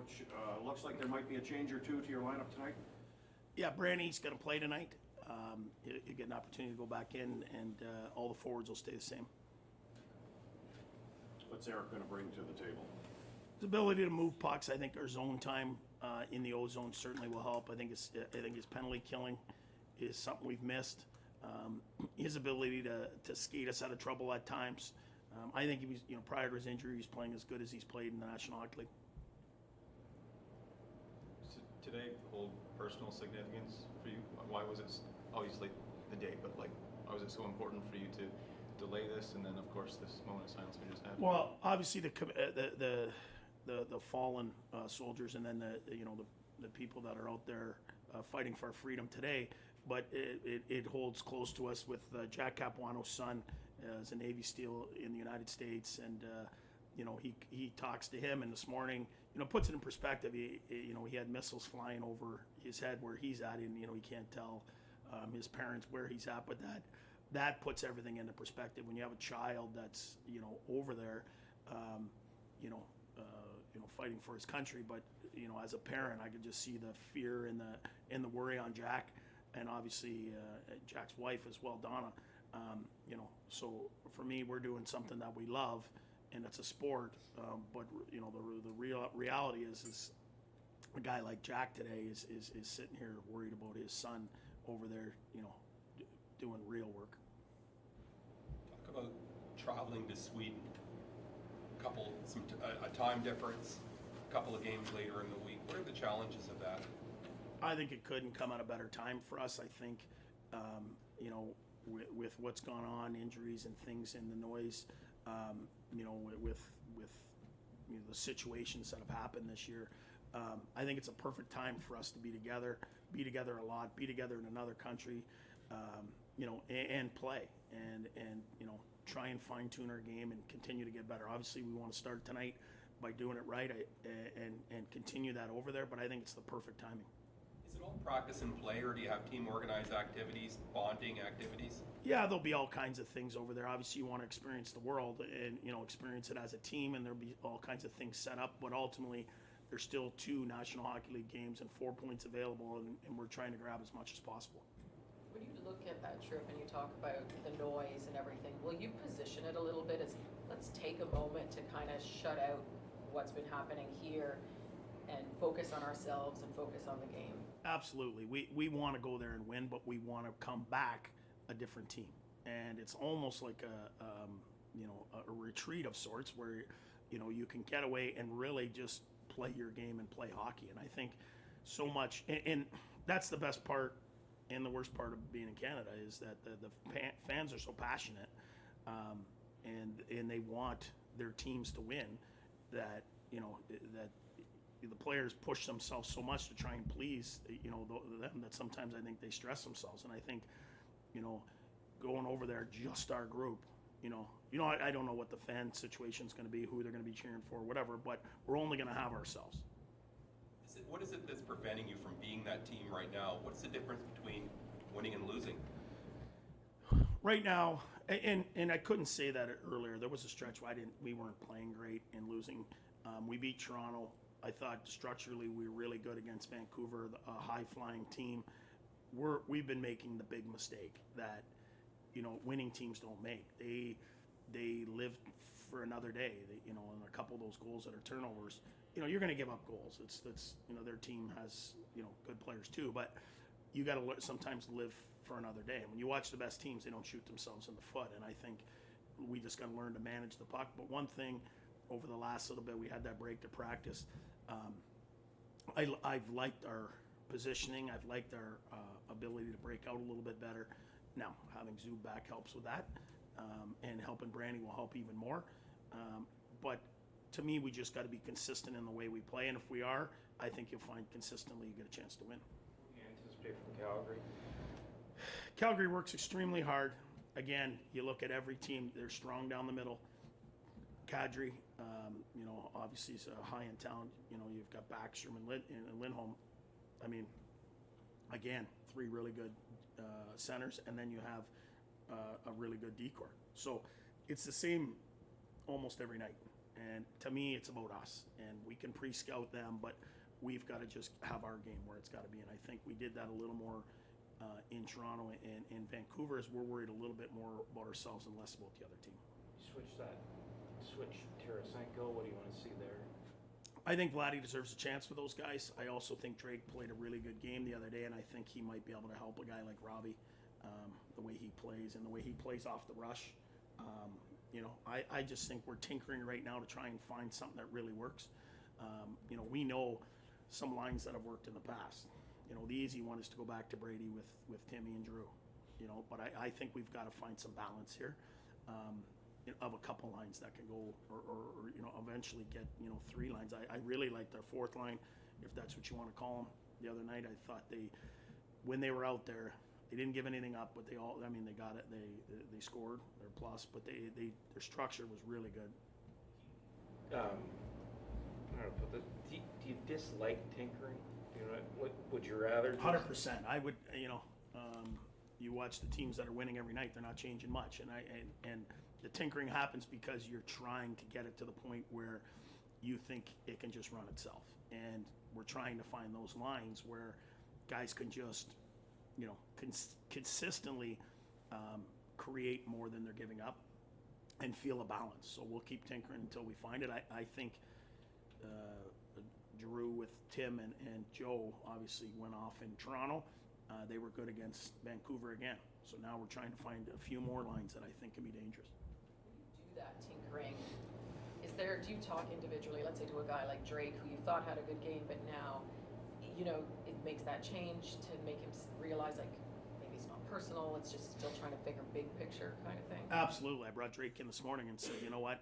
Coach. Looks like there might be a change or two to your lineup tonight. Yeah, Brandy's going to play tonight. You get an opportunity to go back in, and all the forwards will stay the same. What's Eric going to bring to the table? His ability to move pucks. I think our zone time in the O zone certainly will help. I think his penalty killing is something we've missed. His ability to skate us out of trouble at times. I think he was, prior to his injury, he's playing as good as he's played in the National Hockey League. Does today hold personal significance for you? Why was it, obviously the day, but why was it so important for you to delay this, and then of course this moment of silence we just had? Well, obviously the fallen soldiers, and then the people that are out there fighting for our freedom today. But it holds close to us with Jack Capuano's son as a Navy SEAL in the United States, and he talks to him, and this morning puts it in perspective. He had missiles flying over his head where he's at, and he can't tell his parents where he's at, but that puts everything into perspective when you have a child that's over there fighting for his country. But as a parent, I could just see the fear and the worry on Jack, and obviously Jack's wife as well, Donna. So for me, we're doing something that we love, and it's a sport. But the real reality is a guy like Jack today is sitting here worried about his son over there, doing real work. Talk about traveling to Sweden. A time difference, a couple of games later in the week. What are the challenges of that? I think it couldn't come at a better time for us. I think, with what's gone on, injuries and things, and the noise, with the situations that have happened this year, I think it's a perfect time for us to be together a lot, be together in another country, and play, and try and fine tune our game and continue to get better. Obviously, we want to start tonight by doing it right and continue that over there, but I think it's the perfect timing. Is it all practice and play, or do you have team organized activities, bonding activities? Yeah, there'll be all kinds of things over there. Obviously, you want to experience the world and experience it as a team, and there'll be all kinds of things set up, but ultimately there's still 2 National Hockey League games and 4 points available, and we're trying to grab as much as possible. When you look at that trip and you talk about the noise and everything, will you position it a little bit as, let's take a moment to kind of shut out what's been happening here and focus on ourselves and focus on the game? Absolutely. We want to go there and win, but we want to come back a different team. And it's almost like a retreat of sorts where, you can get away and really just play your game and play hockey. And I think so much, and that's the best part and the worst part of being in Canada, is that the fans are so passionate, and they want their teams to win, that that the players push themselves so much to try and please them, that sometimes I think they stress themselves. And I think going over there, just our group, I don't know what the fan situation is going to be, who they're going to be cheering for, whatever, but we're only going to have ourselves. What is it that's preventing you from being that team right now? What's the difference between winning and losing? Right now, and I couldn't say that earlier. There was a stretch where we weren't playing great and losing. We beat Toronto. I thought structurally we were really good against Vancouver, a high-flying team. We've been making the big mistake that winning teams don't make. They live for another day. And a couple of those goals that are turnovers, you're going to give up goals. It's their team has good players too, but you got to sometimes live for another day. And when you watch the best teams, they don't shoot themselves in the foot. And I think we just got to learn to manage the puck. But one thing, over the last little bit, we had that break to practice. I've liked our positioning. I've liked our ability to break out a little bit better. Now, having Zub back helps with that, and helping Brandy will help even more. But to me, we just got to be consistent in the way we play, and if we are, I think you'll find consistently you get a chance to win. What do you anticipate from Calgary? Calgary works extremely hard. Again, you look at every team; they're strong down the middle. Kadri, obviously is high in talent. You've got Backstrom and Lindholm. I mean, again, 3 really good centers, and then you have a really good decor. So it's the same almost every night. And to me, it's about us. And we can pre-scout them, but we've got to just have our game where it's got to be. And I think we did that a little more in Toronto and in Vancouver, as we're worried a little bit more about ourselves and less about the other team. Switch Tarasenko. What do you want to see there? I think Vladdy deserves a chance for those guys. I also think Drake played a really good game the other day, and I think he might be able to help a guy like Robbie, the way he plays and the way he plays off the rush. I just think we're tinkering right now to try and find something that really works. We know some lines that have worked in the past. The easy one is to go back to Brady with Timmy and Drew. But I think we've got to find some balance here. Of a couple lines that can go, or eventually get 3 lines. I really like their 4th line, if that's what you want to call them. The other night, I thought when they were out there, they didn't give anything up, but they got it. They scored their plus, but their structure was really good. I don't know, but do you dislike tinkering? What would you rather? 100%. I would. You watch the teams that are winning every night; they're not changing much, and the tinkering happens because you're trying to get it to the point where you think it can just run itself. And we're trying to find those lines where guys can just, consistently create more than they're giving up and feel a balance. So we'll keep tinkering until we find it. I think Drew with Tim and Joe obviously went off in Toronto. They were good against Vancouver again. So now we're trying to find a few more lines that I think can be dangerous. Do that tinkering. Do you talk individually, let's say to a guy like Drake, who you thought had a good game, but now, it makes that change to make him realize, like, maybe it's not personal, it's just still trying to figure big picture kind of thing? Absolutely. I brought Drake in this morning and said, you know what,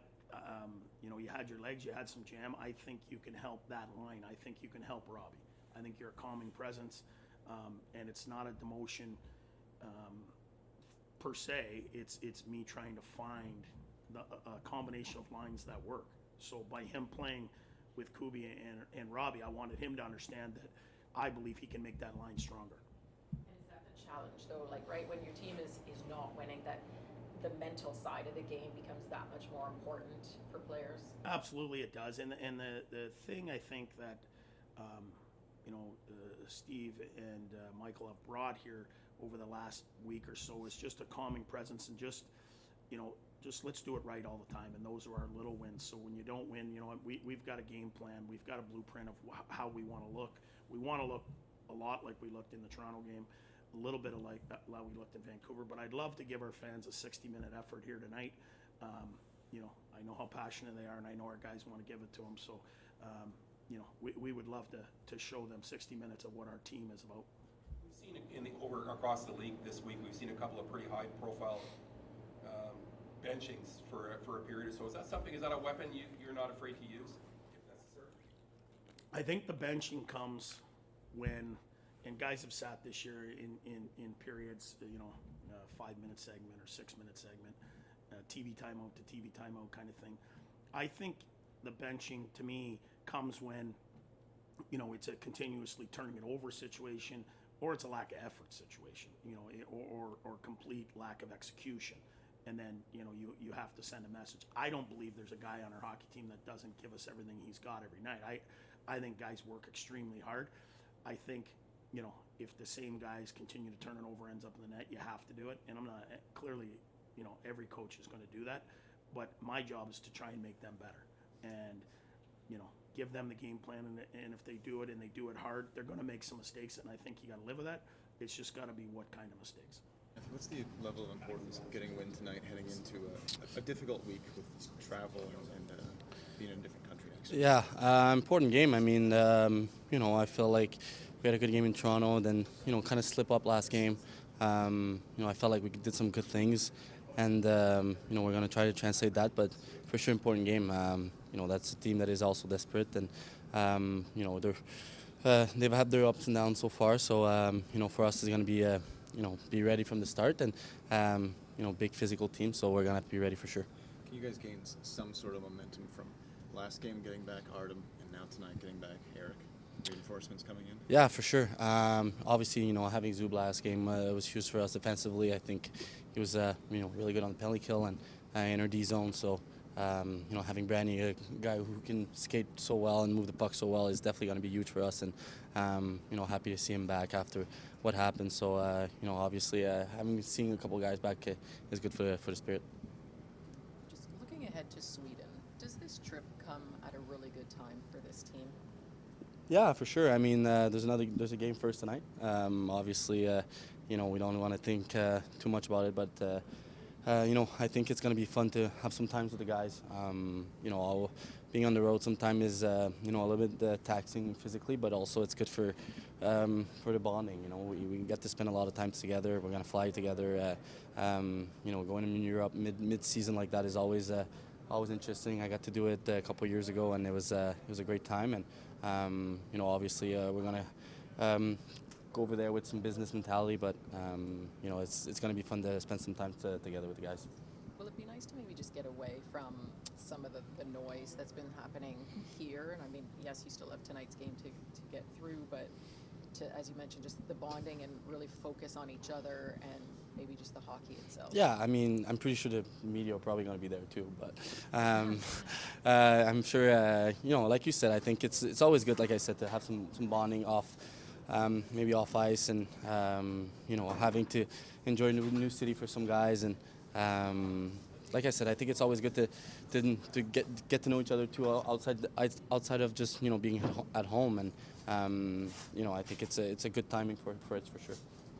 you had your legs, you had some jam. I think you can help that line. I think you can help Robbie. I think you're a calming presence, and it's not a demotion per se. It's me trying to find a combination of lines that work. So by him playing with Kubi and Robbie, I wanted him to understand that I believe he can make that line stronger. And is that the challenge, though? Like, right when your team is not winning, that the mental side of the game becomes that much more important for players? Absolutely, it does. And the thing I think that Steve and Michael have brought here over the last week or so is just a calming presence and just let's do it right all the time. And those are our little wins. So when you don't win, we've got a game plan. We've got a blueprint of how we want to look. We want to look a lot like we looked in the Toronto game, a little bit of like how we looked in Vancouver. But I'd love to give our fans a 60-minute effort here tonight. I know how passionate they are, and I know our guys want to give it to them. So, we would love to show them 60 minutes of what our team is about. We've seen across the league this week, we've seen a couple of pretty high-profile benchings for a period or so. Is that a weapon you're not afraid to use if necessary? I think the benching comes when, and guys have sat this year in periods, 5-minute segment or 6-minute segment, TV timeout to TV timeout kind of thing. I think the benching to me comes when, it's a continuously turning it over situation, or it's a lack of effort situation, or complete lack of execution. And then, you have to send a message. I don't believe there's a guy on our hockey team that doesn't give us everything he's got every night. I think guys work extremely hard. I think, if the same guys continue to turn it over, ends up in the net, you have to do it. And I'm not, clearly, every coach is going to do that. But my job is to try and make them better. And, give them the game plan. And if they do it and they do it hard, they're going to make some mistakes. And I think you got to live with that. It's just got to be what kind of mistakes. What's the level of importance of getting a win tonight, heading into a difficult week with travel and being in a different country next week? Yeah, important game. I mean, I feel like we had a good game in Toronto, then, kind of slip up last game. I felt like we did some good things, and, we're going to try to translate that, but for sure important game. That's a team that is also desperate, and, they've had their ups and downs so far, so, for us it's going to be be ready from the start, and big physical team, so we're gonna have to be ready for sure. Can you guys gain some sort of momentum from last game, getting back Artem, and now tonight getting back Eric? Reinforcements coming in? Yeah, for sure. Obviously, having Zub last game was huge for us defensively. I think he was really good on the penalty kill and in our D zone. So having Brandy, a guy who can skate so well and move the puck so well, is definitely going to be huge for us. And happy to see him back after what happened. So obviously, having seen a couple guys back is good for the spirit. Just looking ahead to Sweden, does this trip come at a really good time for this team? Yeah, for sure. I mean, there's a game first tonight. Obviously, we don't want to think too much about it, but I think it's going to be fun to have some times with the guys. Being on the road sometimes is a little bit taxing physically, but also it's good for the bonding. We get to spend a lot of time together. We're going to fly together. Going in Europe mid-season like that is always interesting. I got to do it a couple of years ago, and it was a great time. And obviously we're going to go over there with some business mentality, but it's going to be fun to spend some time together with the guys. Will it be nice to maybe just get away from some of the noise that's been happening here? And I mean, yes, you still have tonight's game to get through, but to, as you mentioned, just the bonding and really focus on each other and maybe just the hockey itself. Yeah, I mean, I'm pretty sure the media are probably going to be there too, but I'm sure, like you said, I think it's always good, like I said, to have some bonding off, maybe off ice, and having to enjoy a new city for some guys. And like I said, I think it's always good to get to know each other too outside of just being at home. And I think it's a good timing for it for sure.